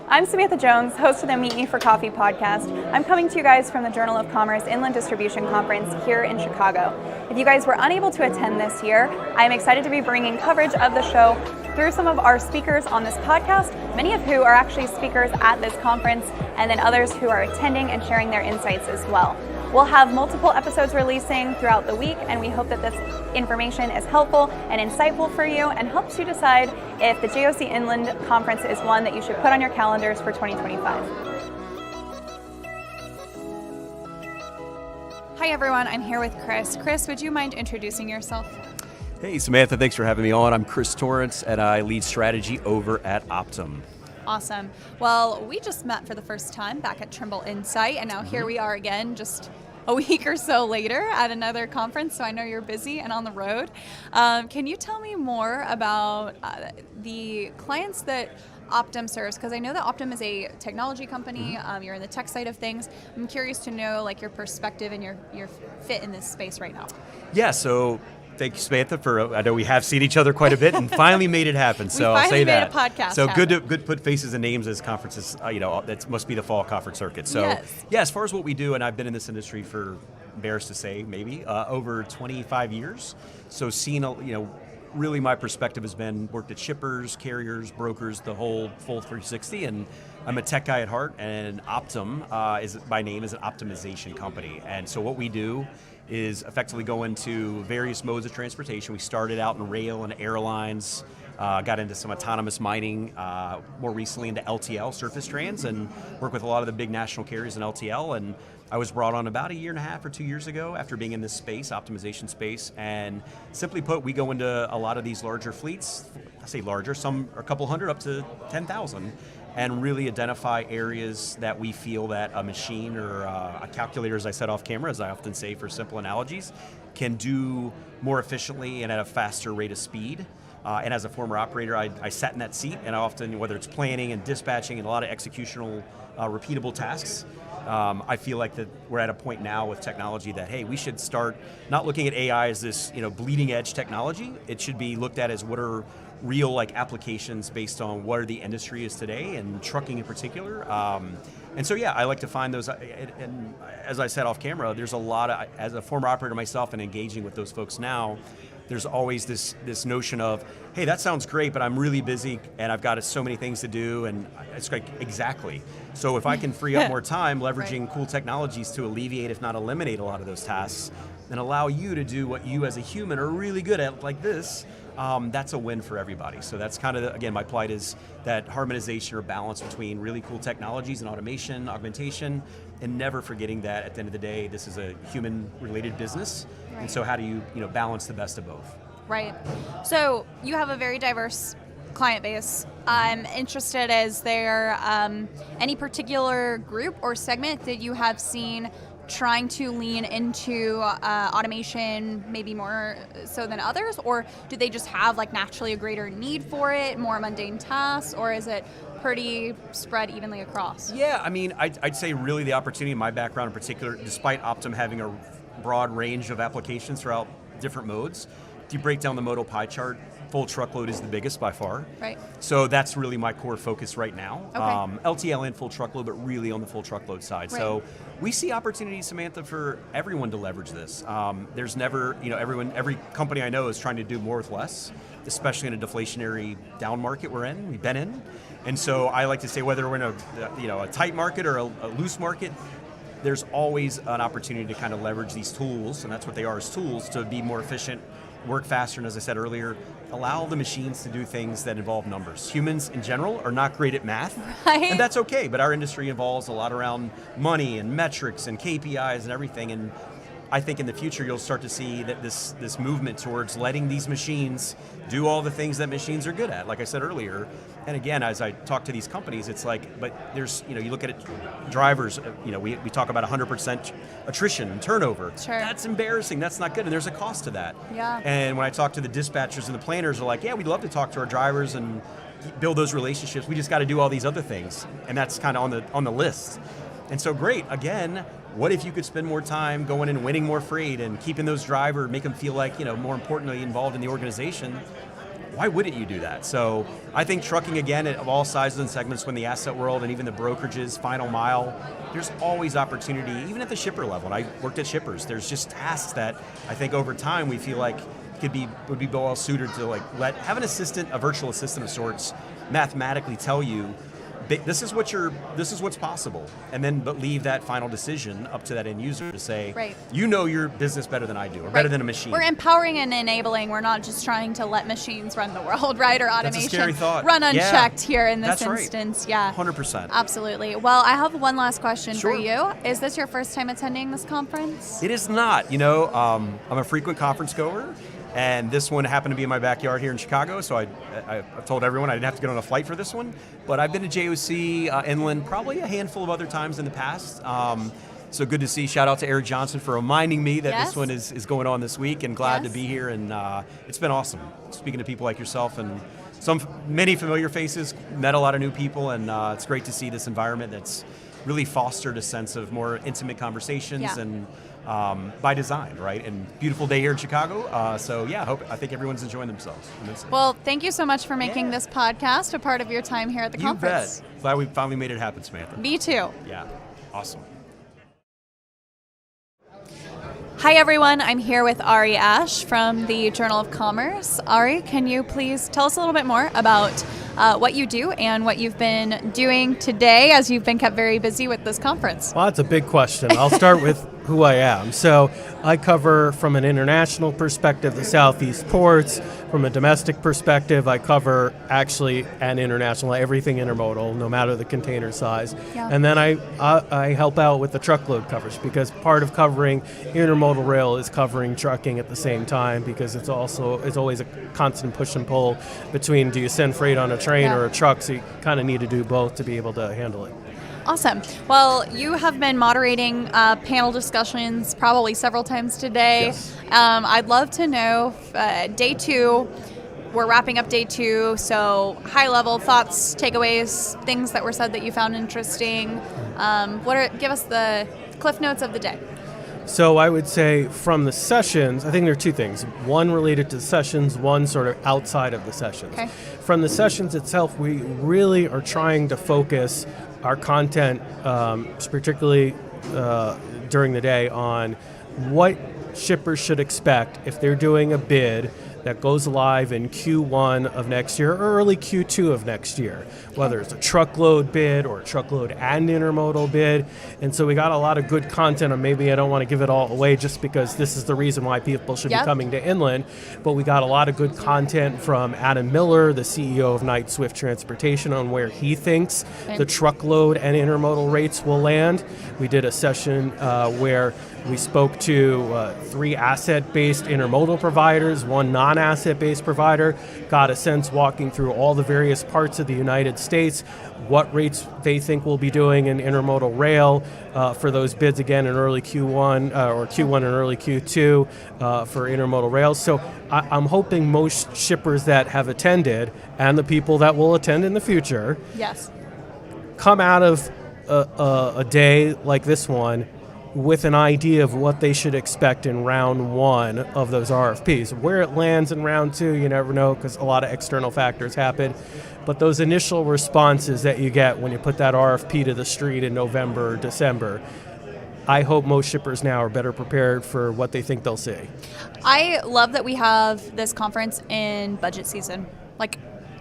I'm Samantha Jones, host of the Meet Me for Coffee podcast. I'm coming to you guys from the Journal of Commerce Inland Distribution Conference here in Chicago. If you guys were unable to attend this year, I'm excited to be bringing coverage of the show through some of our speakers on this podcast, many of who are actually speakers at this conference, and then others who are attending and sharing their insights as well. We'll have multiple episodes releasing throughout the week, and we hope that this information is helpful and insightful for you and helps you decide if the JOC Inland Conference is one that you should put on your calendars for 2025. Hi everyone, I'm here with Chris. Chris, would you mind introducing yourself? Hey Samantha, thanks for having me on. I'm Chris Torrance and I lead strategy over at Optym. Awesome. Well, we just met for the first time back at Trimble Insight, and now here we are again just a week or so later at another conference, so I know you're busy and on the road. Can you tell me more about the clients that Optym serves? Because I know that Optym is a technology company, you're in the tech side of things. I'm curious to know like your perspective and your fit in this space right now. Yeah, so thank you, Samantha, for I know we have seen each other quite a bit and finally made it happen. So I'll say that. We finally made a podcast So happen. good to put faces and names as conferences. That must be the fall conference circuit. So yes. Yeah, as far as what we do, and I've been in this industry for, embarrassed to say, maybe over 25 years. So seeing really my perspective has been worked at shippers, carriers, brokers, the whole full 360, and I'm a tech guy at heart, and Optym by name is an optimization company. And so what we do is effectively go into various modes of transportation. We started out in rail and airlines, got into some autonomous mining, more recently into LTL, surface trans, and work with a lot of the big national carriers in LTL. And I was brought on about a year and a half or 2 years ago after being in this space, optimization space. And simply put, we go into a lot of these larger fleets, I say larger, some are a couple hundred up to 10,000, and really identify areas that we feel that a machine or a calculator, as I said off camera, as I often say for simple analogies, can do more efficiently and at a faster rate of speed. And as a former operator, I sat in that seat, and I often, whether it's planning and dispatching and a lot of executional repeatable tasks, I feel like that we're at a point now with technology that, hey, we should start not looking at AI as this bleeding edge technology. It should be looked at as what are real applications based on where the industry is today, and trucking in particular. And so yeah, I like to find those, and as I said off camera, there's a lot of, as a former operator myself and engaging with those folks now, there's always this notion of, hey, that sounds great, but I'm really busy and I've got so many things to do, and it's like, exactly. So if I can free up more time leveraging cool technologies to alleviate, if not eliminate, a lot of those tasks, and allow you to do what you as a human are really good at, like this, that's a win for everybody. So that's kind of, again, my plight is that harmonization or balance between really cool technologies and automation, augmentation, and never forgetting that at the end of the day, this is a human-related business. Right. And so how do you balance the best of both? Right. So you have a very diverse client base. I'm interested, is there any particular group or segment that you have seen trying to lean into automation maybe more so than others, or do they just have naturally a greater need for it, more mundane tasks, or is it pretty spread evenly across? Yeah, I mean, I'd say really the opportunity in my background in particular, despite Optym having a broad range of applications throughout different modes, if you break down the modal pie chart, full truckload is the biggest by far. Right. So that's really my core focus right now. Okay. LTL and full truckload, but really on the full truckload side. Right. So we see opportunities, Samantha, for everyone to leverage this. There's never, every company I know is trying to do more with less, especially in a deflationary down market we've been in. And so I like to say, whether we're in a tight market or a loose market, there's always an opportunity to kind of leverage these tools, and that's what they are, as tools, to be more efficient, work faster, and as I said earlier, allow the machines to do things that involve numbers. Humans in general are not great at math, right. And that's okay, but our industry involves a lot around money and metrics and KPIs and everything, and I think in the future you'll start to see that this movement towards letting these machines do all the things that machines are good at, like I said earlier. And again, as I talk to these companies, it's like, but there's, you look at it, drivers, we talk about 100% attrition and turnover. Sure. That's embarrassing, that's not good, and there's a cost to that. Yeah. And when I talk to the dispatchers and the planners, they're like, yeah, we'd love to talk to our drivers and build those relationships, we just got to do all these other things. And that's kind of on the list. And so great, again, what if you could spend more time going and winning more freight and keeping those drivers, make them feel like, more importantly, involved in the organization? why wouldn't you do that? So I think trucking, again, of all sizes and segments, when the asset world and even the brokerages, final mile, there's always opportunity, even at the shipper level. And I worked at shippers. There's just tasks that I think over time we feel like would be well suited to have an assistant, a virtual assistant of sorts, mathematically tell you, this is what's possible, and then leave that final decision up to that end user to say, right. You know your business better than I do, or better than a machine. We're empowering and enabling. We're not just trying to let machines run the world, right? Or automation That's a scary thought. Run unchecked here in this That's instance. Right. Yeah, 100%. Absolutely. Well, I have one last question Sure. for you. Is this your first time attending this conference? It is not. I'm a frequent conference goer. And this one happened to be in my backyard here in Chicago, so I've told everyone I didn't have to get on a flight for this one. But I've been to JOC Inland probably a handful of other times in the past. So good to see. Shout out to Eric Johnson for reminding me that this one is going on this week, and glad to be here. And it's been awesome speaking to people like yourself and many familiar faces. Met a lot of new people, and it's great to see this environment that's really fostered a sense of more intimate conversations and by design, right? And beautiful day here in Chicago. I think everyone's enjoying themselves. Well, thank you so much for making this podcast a part of your time here at the conference. You bet. Glad we finally made it happen, Samantha. Me too. Yeah, awesome. Hi everyone, I'm here with Ari Ashe from the Journal of Commerce. Ari, can you please tell us a little bit more about what you do and what you've been doing today as you've been kept very busy with this conference? Well, that's a big question. I'll start with who I am. So I cover, from an international perspective, the Southeast ports. From a domestic perspective, I cover actually and international, everything intermodal, no matter the container size. Yeah. And then I help out with the truckload coverage, because part of covering intermodal rail is covering trucking at the same time, because it's always a constant push and pull between, do you send freight on a train or a truck? So you kind of need to do both to be able to handle it. Awesome. Well, you have been moderating panel discussions probably several times today. Yes. I'd love to know, day 2, we're wrapping up day 2, so high-level thoughts, takeaways, things that were said that you found interesting. Give us the cliff notes of the day. So I would say from the sessions, I think there are two things. One related to the sessions, one sort of outside of the sessions. Okay. From the sessions itself, we really are trying to focus our content, particularly during the day, on what shippers should expect if they're doing a bid that goes live in Q1 of next year or early Q2 of next year, whether it's a truckload bid or a truckload and intermodal bid. And so we got a lot of good content, and maybe I don't want to give it all away just because this is the reason why people should be coming to Inland, but we got a lot of good content from Adam Miller, the CEO of Knight Swift Transportation, on where he thinks the truckload and intermodal rates will land. We did a session where we spoke to 3 asset-based intermodal providers, 1 non-asset-based provider, got a sense walking through all the various parts of the United States, what rates they think we'll be doing in intermodal rail for those bids again in early Q1 or Q1 and early Q2 for intermodal rail. So I'm hoping most shippers that have attended and the people that will attend in the future come out of a day like this one with an idea of what they should expect in round 1 of those RFPs. Where it lands in round 2, you never know, because a lot of external factors happen. But those initial responses that you get when you put that RFP to the street in November or December, I hope most shippers now are better prepared for what they think they'll see. I love that we have this conference in budget season.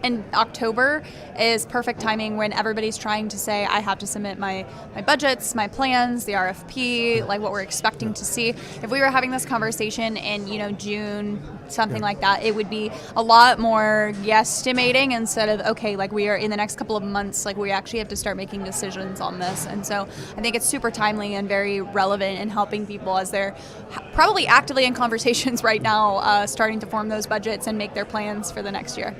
And October is perfect timing when everybody's trying to say, I have to submit my budgets, my plans, the RFP, like what we're expecting to see. If we were having this conversation in, June, something like that, it would be a lot more guesstimating instead of, okay, like we are in the next couple of months, like we actually have to start making decisions on this. And so I think it's super timely and very relevant in helping people as they're probably actively in conversations right now, starting to form those budgets and make their plans for the next year.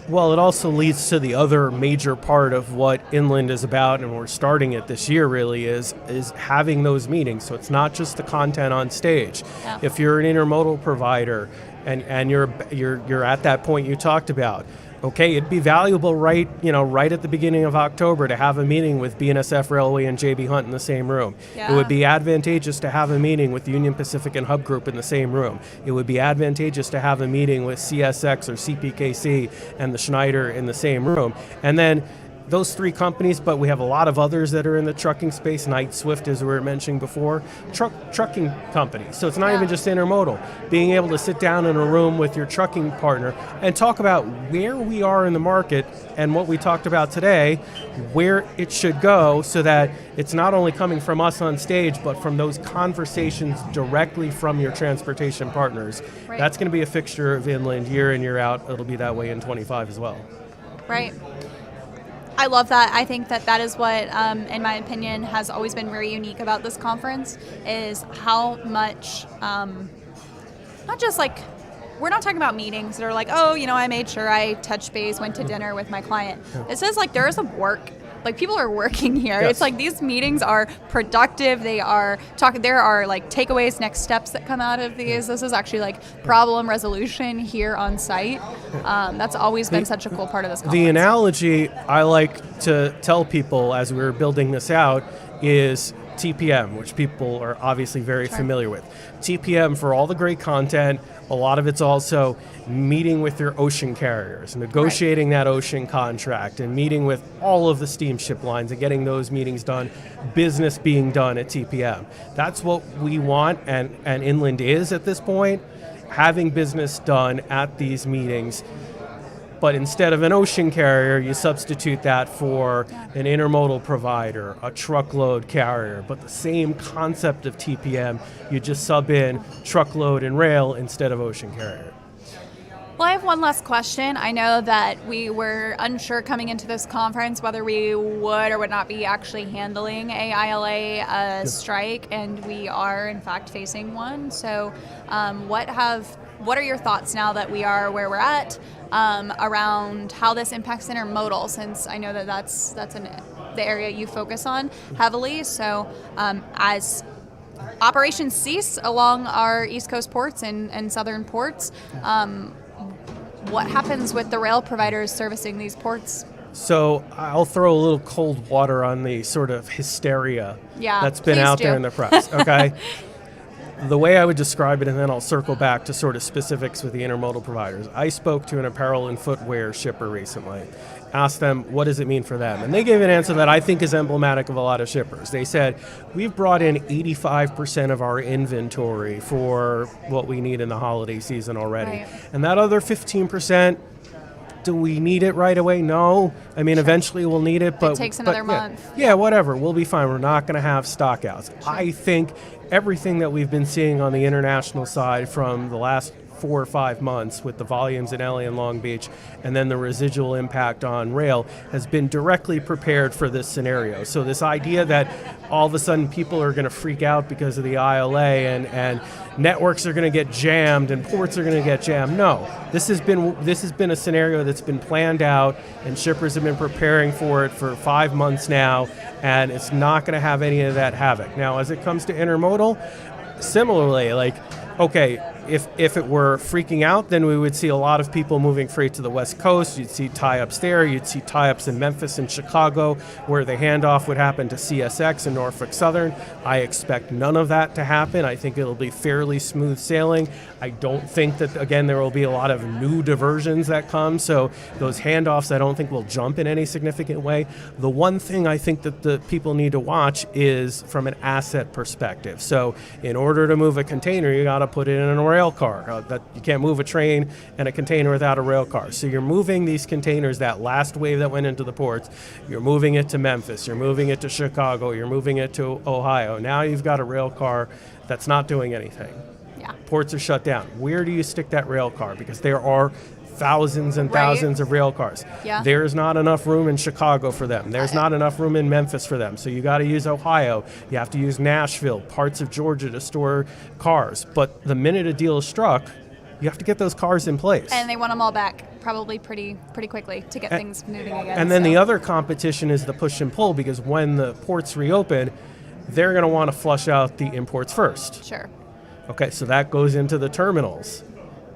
Well, it also leads to the other major part of what Inland is about, and we're starting it this year really, is having those meetings. So it's not just the content on stage. If you're an intermodal provider and you're at that point you talked about, Okay, it'd be valuable right at the beginning of October to have a meeting with BNSF Railway and JB Hunt in the same room. Yeah. It would be advantageous to have a meeting with Union Pacific and Hub Group in the same room. It would be advantageous to have a meeting with CSX or CPKC and the Schneider in the same room. And then those three companies, but we have a lot of others that are in the trucking space. Knight Swift, as we were mentioning before, trucking companies. So it's not even just intermodal. Being able to sit down in a room with your trucking partner and talk about where we are in the market and what we talked about today, where it should go, so that it's not only coming from us on stage, but from those conversations directly from your transportation partners. Right. That's going to be a fixture of Inland year in, year out. It'll be that way in 25 as well. Right. I love that. I think that is what, in my opinion, has always been very unique about this conference, is how much, not just like, we're not talking about meetings that are like, oh, I made sure I touched base, went to dinner with my client. This is like, there is a work. Like, people are working here. Yes. It's like these meetings are productive. They are talking. There are like takeaways, next steps that come out of these. This is actually like problem resolution here on site. That's always been such a cool part of this conference. The analogy I like to tell people as we're building this out is TPM, which people are obviously very familiar with. TPM, for all the great content, a lot of it's also meeting with your ocean carriers, negotiating that ocean contract, and meeting with all of the steamship lines and getting those meetings done, business being done at TPM. That's what we want, and Inland is at this point, having business done at these meetings. But instead of an ocean carrier, you substitute that for an intermodal provider, a truckload carrier. But the same concept of TPM, you just sub in truckload and rail instead of ocean carrier. Well, I have one last question. I know that we were unsure coming into this conference whether we would or would not be actually handling a ILA strike, and we are in fact facing one. So what are your thoughts now that we are where we're at around how this impacts intermodal, since I know that that's the area you focus on heavily. So as operations cease along our East Coast ports and southern ports, what happens with the rail providers servicing these ports? So I'll throw a little cold water on the sort of hysteria that's been out there in the press, okay? The way I would describe it, and then I'll circle back to sort of specifics with the intermodal providers. I spoke to an apparel and footwear shipper recently, asked them what does it mean for them, and they gave an answer that I think is emblematic of a lot of shippers. They said, we've brought in 85% of our inventory for what we need in the holiday season already. Right. And that other 15%, do we need it right away? No. I mean, eventually we'll need it, but it takes another month. Yeah, whatever. We'll be fine. We're not going to have stockouts. Sure. I think everything that we've been seeing on the international side from the last 4 or 5 months with the volumes in LA and Long Beach, and then the residual impact on rail, has been directly prepared for this scenario. So this idea that all of a sudden people are going to freak out because of the ILA and networks are going to get jammed and ports are going to get jammed. No, this has been a scenario that's been planned out, and shippers have been preparing for it for 5 months now, and it's not going to have any of that havoc. Now, as it comes to intermodal, similarly, like, okay, if it were freaking out, then we would see a lot of people moving freight to the West Coast. You'd see tie-ups there. You'd see tie-ups in Memphis and Chicago, where the handoff would happen to CSX and Norfolk Southern. I expect none of that to happen. I think it'll be fairly smooth sailing. I don't think that, again, there will be a lot of new diversions that come, so those handoffs I don't think will jump in any significant way. The one thing I think that the people need to watch is from an asset perspective. So in order to move a container, you got to put it in a rail car. That you can't move a train and a container without a rail car. So you're moving these containers, that last wave that went into the ports, you're moving it to Memphis, you're moving it to Chicago, you're moving it to Ohio. Now you've got a rail car that's not doing anything. Yeah. Ports are shut down. Where do you stick that rail car? Because there are thousands and thousands of rail cars. Yeah. There's not enough room in Chicago for them. There's not enough room in Memphis for them. So you got to use Ohio. You have to use Nashville, parts of Georgia to store cars. But the minute a deal is struck, you have to get those cars in place. And they want them all back probably pretty quickly to get things moving again. And then the other competition is the push and pull, because when the ports reopen, they're going to want to flush out the imports first. Sure. Okay, so that goes into the terminals.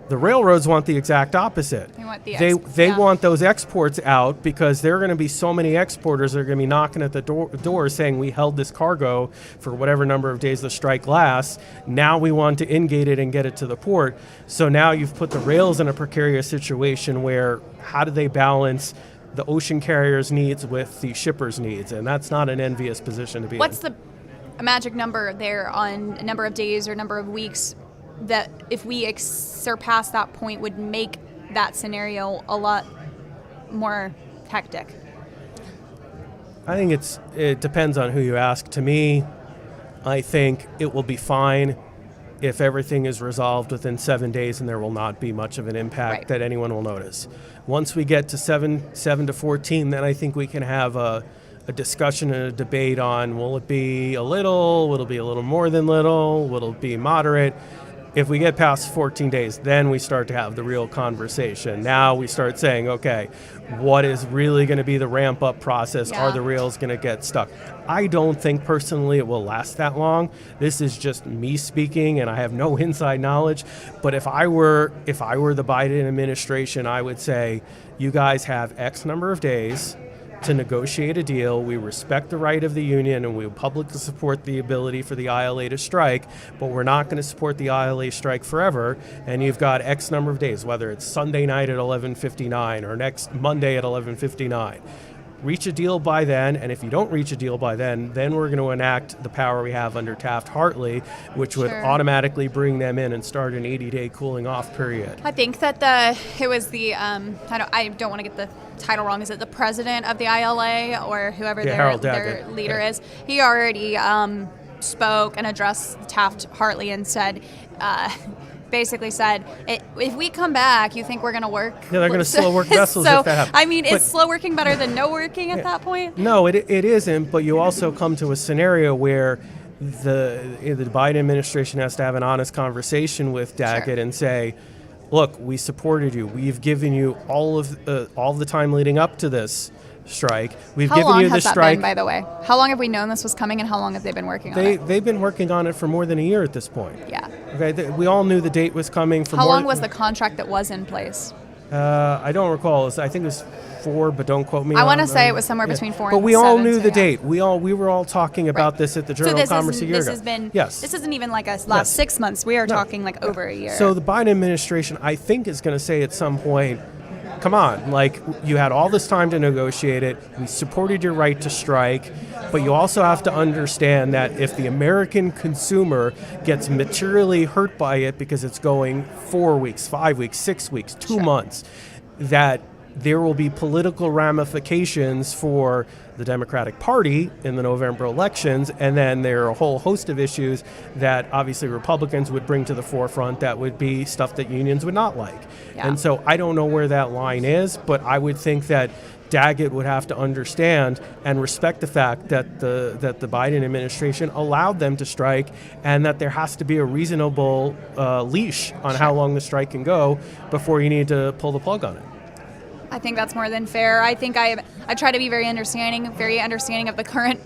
The railroads want the exact opposite. They want the they want those exports out because there are going to be so many exporters that are going to be knocking at the door saying we held this cargo for whatever number of days the strike lasts. Now we want to ingate it and get it to the port. So now you've put the rails in a precarious situation where how do they balance the ocean carriers' needs with the shippers' needs? And that's not an envious position to be in. What's the magic number there on a number of days or number of weeks that if we surpass that point would make that scenario a lot more hectic? I think it depends on who you ask. To me, I think it will be fine if everything is resolved within 7 days and there will not be much of an impact that anyone will notice. Once we get to 7 to 14, then I think we can have a discussion and a debate on will it be a little, will it be a little more than little, will it be moderate? If we get past 14 days, then we start to have the real conversation. Now we start saying, okay, what is really going to be the ramp up process? Yeah. Are the rails going to get stuck? I don't think personally it will last that long. This is just me speaking and I have no inside knowledge. But if I were the Biden administration, I would say you guys have X number of days to negotiate a deal. We respect the right of the union and we will publicly support the ability for the ILA to strike, but we're not going to support the ILA strike forever. And you've got X number of days, whether it's Sunday night at 11:59 or next Monday at 11:59. Reach a deal by then, and if you don't reach a deal by then we're going to enact the power we have under Taft-Hartley, which would automatically bring them in and start an 80-day cooling off period. I think that it was the I don't want to get the title wrong. Is it the president of the ILA or whoever their leader is? He already spoke and addressed Taft-Hartley and said. Basically said, if we come back, you think we're going to work? Yeah, they're going to slow work vessels if that happens. I mean, is slow working better than no working at that point? No, it isn't, but you also come to a scenario where the Biden administration has to have an honest conversation with Daggett and say, look, we supported you. We've given you all the time leading up to this strike. We've given you the strike. How long has that been, by the way? How long have we known this was coming, and how long have they been working on it? They've been working on it for more than a year at this point. Yeah. Okay. We all knew the date was coming. How long was the contract that was in place? I don't recall. I think it was 4, but don't quote me. I want to say it was somewhere between 4 and 7. But we all knew the date. We were all talking about this at the Journal of Commerce a year ago. This isn't even like a last 6 months. We are talking like over a year. So the Biden administration, I think, is going to say at some point, come on, like you had all this time to negotiate it. We supported your right to strike, but you also have to understand that if the American consumer gets materially hurt by it because it's going 4 weeks, 5 weeks, 6 weeks, 2 months, that there will be political ramifications for the Democratic Party in the November elections, and then there are a whole host of issues that obviously Republicans would bring to the forefront that would be stuff that unions would not like. Yeah. And so I don't know where that line is, but I would think that Daggett would have to understand and respect the fact that the Biden administration allowed them to strike, and that there has to be a reasonable leash on how long the strike can go before you need to pull the plug on it. I think that's more than fair. I think I try to be very understanding of the current,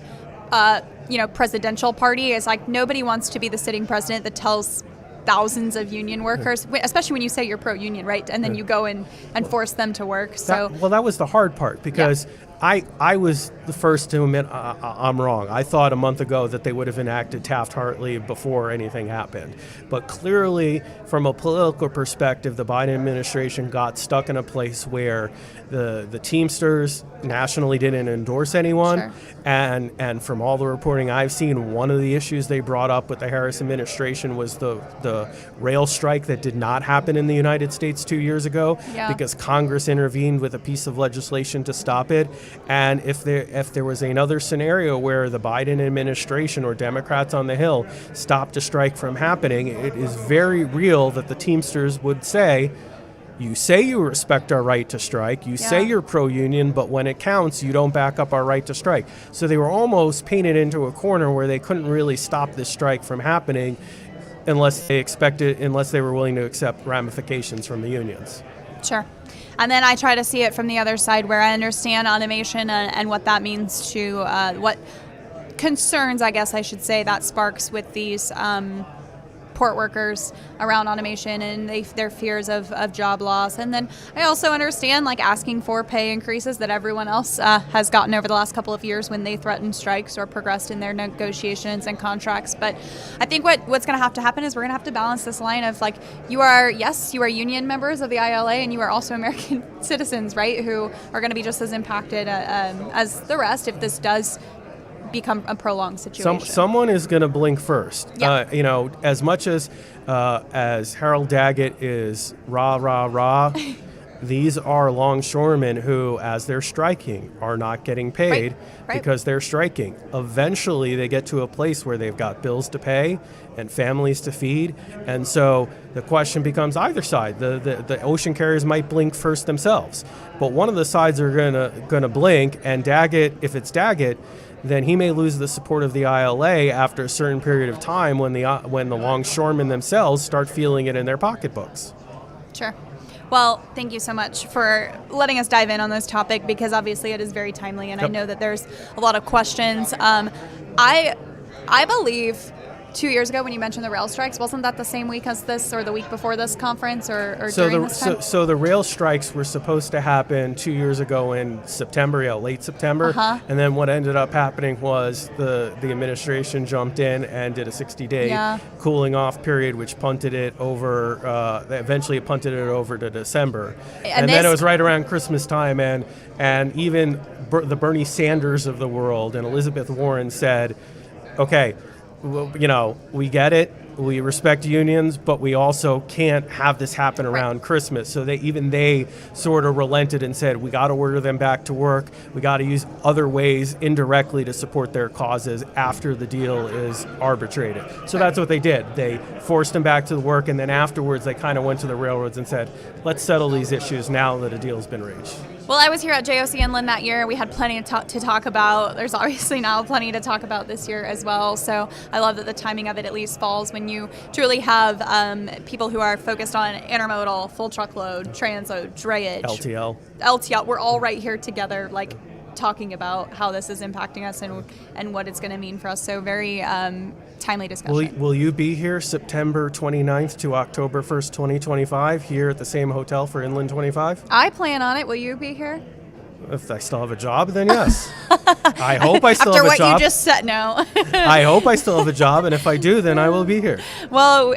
presidential party. It's like nobody wants to be the sitting president that tells thousands of union workers, especially when you say you're pro-union, right? And then you go and force them to work. So that was the hard part because I was the first to admit I'm wrong. I thought a month ago that they would have enacted Taft-Hartley before anything happened. But clearly, from a political perspective, the Biden administration got stuck in a place where the Teamsters nationally didn't endorse anyone. Sure. And from all the reporting I've seen, one of the issues they brought up with the Harris administration was the rail strike that did not happen in the United States 2 years ago because Congress intervened with a piece of legislation to stop it. And if there was another scenario where the Biden administration or Democrats on the Hill stopped a strike from happening, it is very real that the Teamsters would say, you say you respect our right to strike, you say you're pro-union, but when it counts, you don't back up our right to strike. So they were almost painted into a corner where they couldn't really stop this strike from happening unless they were willing to accept ramifications from the unions. Sure. And then I try to see it from the other side where I understand automation and what that means to what concerns, I guess I should say, that sparks with these port workers around automation and their fears of job loss. And then I also understand like asking for pay increases that everyone else has gotten over the last couple of years when they threatened strikes or progressed in their negotiations and contracts. But I think what's going to have to happen is we're going to have to balance this line of like, you are union members of the ILA and you are also American citizens, right, who are going to be just as impacted as the rest if this does become a prolonged situation. Someone is going to blink first. Yeah. As much as Harold Daggett is rah, rah, rah, these are longshoremen who, as they're striking, are not getting paid because they're striking. Eventually, they get to a place where they've got bills to pay and families to feed. And so the question becomes either side. The ocean carriers might blink first themselves. But one of the sides are going to blink, and Daggett, if it's Daggett, then he may lose the support of the ILA after a certain period of time when the longshoremen themselves start feeling it in their pocketbooks. Sure. Well, thank you so much for letting us dive in on this topic because obviously it is very timely and I know that there's a lot of questions. I believe 2 years ago when you mentioned the rail strikes, wasn't that the same week as this or the week before this conference or during this time? So the rail strikes were supposed to happen 2 years ago in September, late September. And then what ended up happening was the administration jumped in and did a 60-day cooling off period, which punted it over, eventually it punted it over to December. And then it was right around Christmas time and even the Bernie Sanders of the world and Elizabeth Warren said, okay, we get it. We respect unions, but we also can't have this happen around Christmas. So they sort of relented and said, we got to order them back to work. We got to use other ways indirectly to support their causes after the deal is arbitrated. So that's what they did. They forced them back to the work, and then afterwards they kind of went to the railroads and said, let's settle these issues now that a deal's been reached. Well, I was here at JOC Inland that year. We had plenty to talk about. There's obviously now plenty to talk about this year as well. So I love that the timing of it at least falls when you truly have people who are focused on intermodal, full truckload, transload, drayage, LTL. We're all right here together, like talking about how this is impacting us and what it's going to mean for us. So very timely discussion. Will you be here September 29th to October 1st, 2025 here at the same hotel for Inland 25? I plan on it. Will you be here? If I still have a job, then yes. I hope I still have a job. After what you just said, no. I hope I still have a job, and if I do, then I will be here. Well,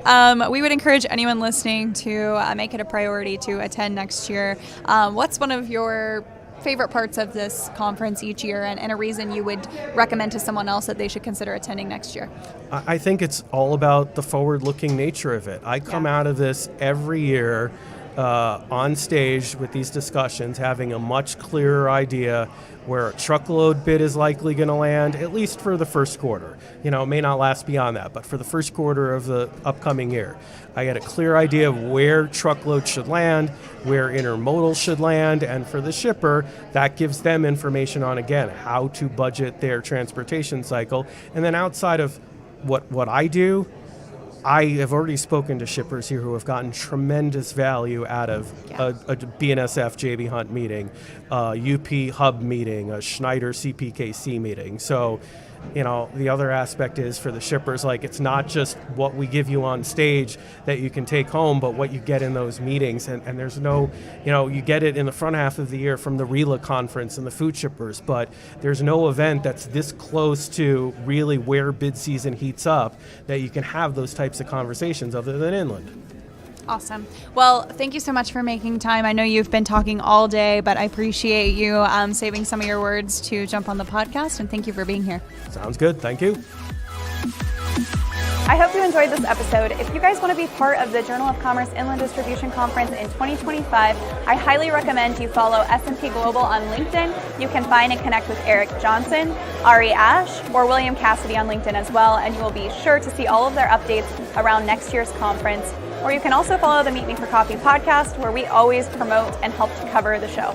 we would encourage anyone listening to make it a priority to attend next year. What's one of your favorite parts of this conference each year and a reason you would recommend to someone else that they should consider attending next year? I think it's all about the forward-looking nature of it. I come out of this every year on stage with these discussions, having a much clearer idea where a truckload bid is likely going to land, at least for the first quarter. It may not last beyond that, but for the first quarter of the upcoming year, I get a clear idea of where truckload should land, where intermodal should land, and for the shipper, that gives them information on, again, how to budget their transportation cycle. And then outside of what I do, I have already spoken to shippers here who have gotten tremendous value out of a BNSF JB Hunt meeting, a UP Hub meeting, a Schneider CPKC meeting. So, the other aspect is for the shippers, like it's not just what we give you on stage that you can take home, but what you get in those meetings. And there's no, you get it in the front half of the year from the RELA conference and the food shippers, but there's no event that's this close to really where bid season heats up that you can have those types of conversations other than inland. Awesome. Well, thank you so much for making time. I know you've been talking all day, but I appreciate you saving some of your words to jump on the podcast, and thank you for being here. Sounds good. Thank you. I hope you enjoyed this episode. If you guys want to be part of the Journal of Commerce Inland Distribution Conference in 2025, I highly recommend you follow S&P Global on LinkedIn. You can find and connect with Eric Johnson, Ari Ashe, or William Cassidy on LinkedIn as well, and you will be sure to see all of their updates around next year's conference. Or you can also follow the Meet Me for Coffee podcast, where we always promote and help to cover the show.